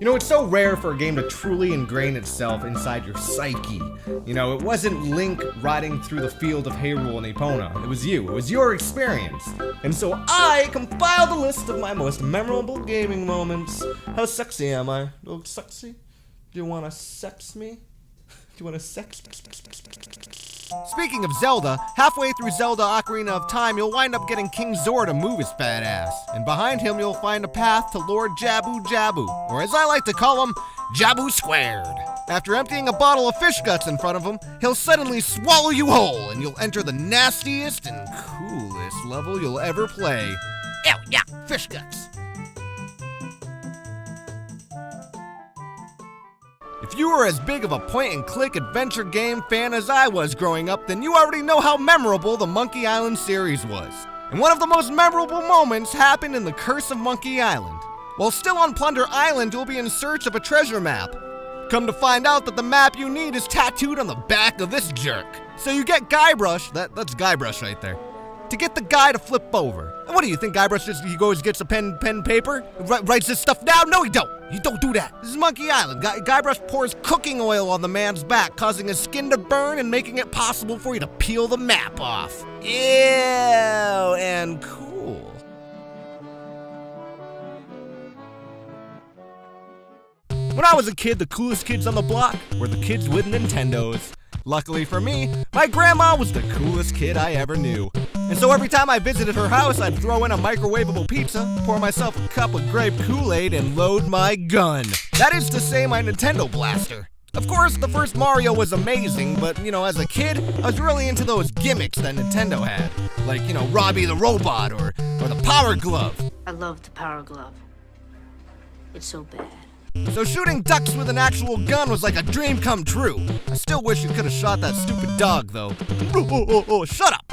You know, it's so rare for a game to truly ingrain itself inside your psyche. You know, it wasn't Link riding through the field of Hyrule and Epona. It was you. It was your experience. And so I compiled a list of my most memorable gaming moments. How sexy am I? Oh, sexy? Do you want to sex me? Do you want to sex? Speaking of Zelda, halfway through Zelda Ocarina of Time, you'll wind up getting King Zora to move his fat ass. And behind him, you'll find a path to Lord Jabu Jabu, or as I like to call him, Jabu Squared. After emptying a bottle of fish guts in front of him, he'll suddenly swallow you whole, and you'll enter the nastiest and coolest level you'll ever play. Ew, yeah, fish guts. If you were as big of a point-and-click adventure game fan as I was growing up, then you already know how memorable the Monkey Island series was. And one of the most memorable moments happened in the Curse of Monkey Island. While still on Plunder Island, you'll be in search of a treasure map. Come to find out that the map you need is tattooed on the back of this jerk. So you get Guybrush, that's Guybrush right there, to get the guy to flip over. And what do you think, Guybrush he goes gets a pen paper, writes this stuff down? No, he don't. You don't do that. This is Monkey Island. Guybrush pours cooking oil on the man's back, causing his skin to burn and making it possible for you to peel the map off. Ew, and cool. When I was a kid, the coolest kids on the block were the kids with Nintendos. Luckily for me, my grandma was the coolest kid I ever knew. And so every time I visited her house, I'd throw in a microwavable pizza, pour myself a cup of grape Kool-Aid, and load my gun. That is to say, my Nintendo blaster. Of course, the first Mario was amazing, but, you know, as a kid, I was really into those gimmicks that Nintendo had. Like, you know, Robbie the Robot, or the Power Glove. I love the Power Glove. It's so bad. So shooting ducks with an actual gun was like a dream come true. I still wish you could have shot that stupid dog, though. Oh, shut up!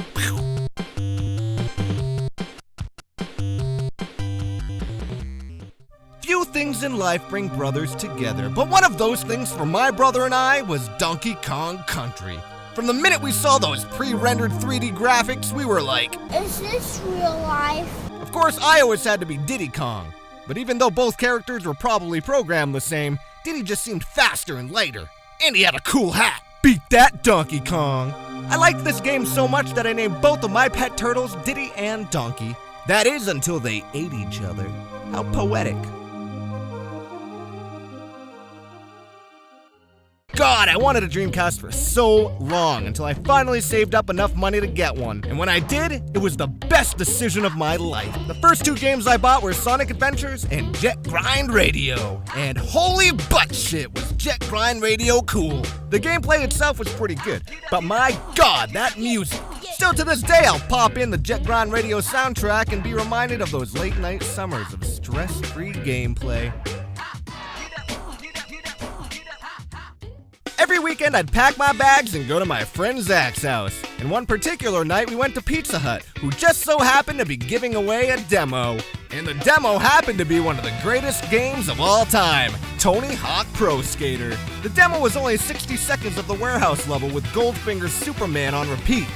Few things in life bring brothers together, but one of those things for my brother and I was Donkey Kong Country. From the minute we saw those pre-rendered 3D graphics, we were like, is this real life? Of course, I always had to be Diddy Kong. But even though both characters were probably programmed the same, Diddy just seemed faster and lighter. And he had a cool hat. Beat that, Donkey Kong. I liked this game so much that I named both of my pet turtles Diddy and Donkey. That is, until they ate each other. How poetic. God, I wanted a Dreamcast for so long until I finally saved up enough money to get one. And when I did, it was the best decision of my life. The first two games I bought were Sonic Adventures and Jet Grind Radio. And holy butt shit, was Jet Grind Radio cool. The gameplay itself was pretty good, but my God, that music. Still to this day, I'll pop in the Jet Grind Radio soundtrack and be reminded of those late night summers of stress-free gameplay. Every weekend, I'd pack my bags and go to my friend Zach's house. And one particular night, we went to Pizza Hut, who just so happened to be giving away a demo. And the demo happened to be one of the greatest games of all time, Tony Hawk Pro Skater. The demo was only 60 seconds of the warehouse level with Goldfinger's Superman on repeat.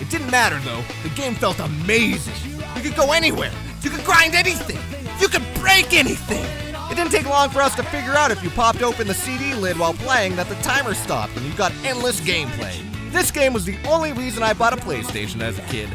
It didn't matter though, the game felt amazing. You could go anywhere, you could grind anything, you could break anything. It didn't take long for us to figure out if you popped open the CD lid while playing that the timer stopped and you got endless gameplay. This game was the only reason I bought a PlayStation as a kid.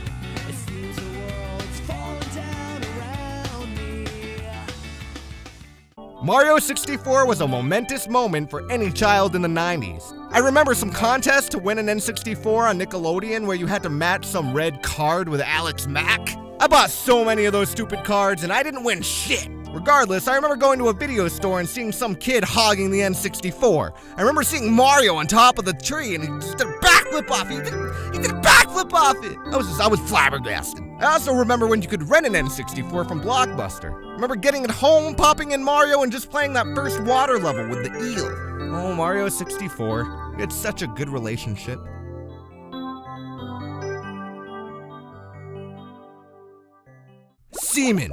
Mario 64 was a momentous moment for any child in the 90s. I remember some contests to win an N64 on Nickelodeon where you had to match some red card with Alex Mack. I bought so many of those stupid cards and I didn't win shit. Regardless, I remember going to a video store and seeing some kid hogging the N64. I remember seeing Mario on top of the tree and he just did a backflip off it. He did a backflip off it. I was flabbergasted. I also remember when you could rent an N64 from Blockbuster. I remember getting it home, popping in Mario, and just playing that first water level with the eel. Oh, Mario 64. We had such a good relationship. Seaman.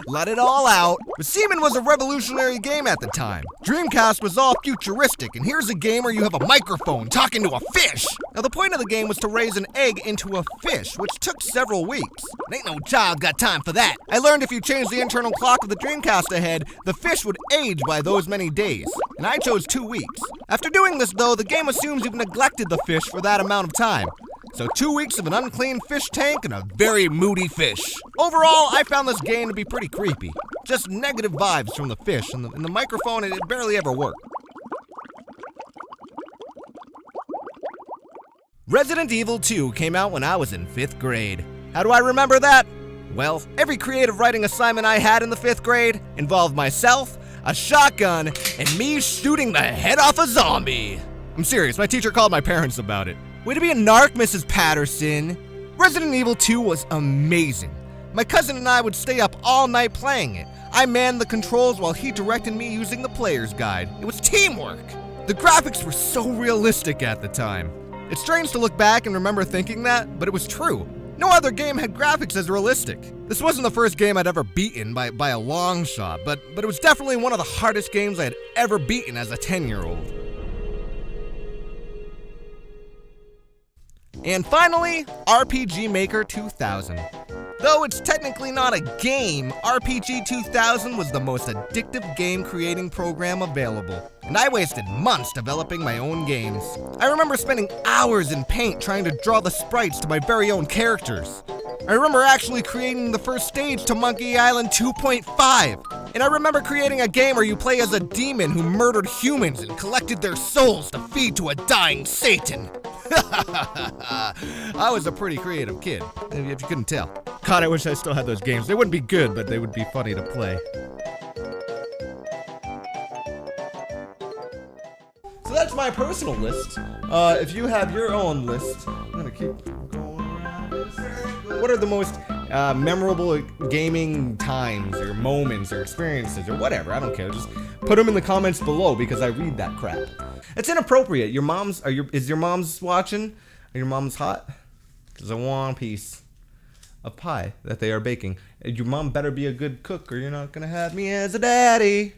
Let it all out. But Seaman was a revolutionary game at the time. Dreamcast was all futuristic, and here's a game where you have a microphone talking to a fish. Now the point of the game was to raise an egg into a fish, which took several weeks. And ain't no child got time for that. I learned if you changed the internal clock of the Dreamcast ahead, the fish would age by those many days. And I chose 2 weeks. After doing this though, the game assumes you've neglected the fish for that amount of time. So 2 weeks of an unclean fish tank and a very moody fish. Overall, I found this game to be pretty creepy. Just negative vibes from the fish, and the microphone, it barely ever worked. Resident Evil 2 came out when I was in 5th grade. How do I remember that? Well, every creative writing assignment I had in the 5th grade involved myself, a shotgun, and me shooting the head off a zombie. I'm serious, my teacher called my parents about it. Way to be a narc, Mrs. Patterson. Resident Evil 2 was amazing. My cousin and I would stay up all night playing it. I manned the controls while he directed me using the player's guide. It was teamwork. The graphics were so realistic at the time. It's strange to look back and remember thinking that, but it was true. No other game had graphics as realistic. This wasn't the first game I'd ever beaten by a long shot, but it was definitely one of the hardest games I had ever beaten as a 10-year-old. And finally, RPG Maker 2000. Though it's technically not a game, RPG 2000 was the most addictive game creating program available. And I wasted months developing my own games. I remember spending hours in Paint trying to draw the sprites to my very own characters. I remember actually creating the first stage to Monkey Island 2.5. And I remember creating a game where you play as a demon who murdered humans and collected their souls to feed to a dying Satan. I was a pretty creative kid, if you couldn't tell. God, I wish I still had those games. They wouldn't be good, but they would be funny to play. So that's my personal list. If you have your own list, I'm gonna keep going around this. What are the most memorable gaming times or moments or experiences or whatever? I don't care. Just put them in the comments below because I read that crap. It's inappropriate. Is your mom's watching? Are your mom's hot? Because I want a piece of pie that they are baking. Your mom better be a good cook or you're not gonna have me as a daddy.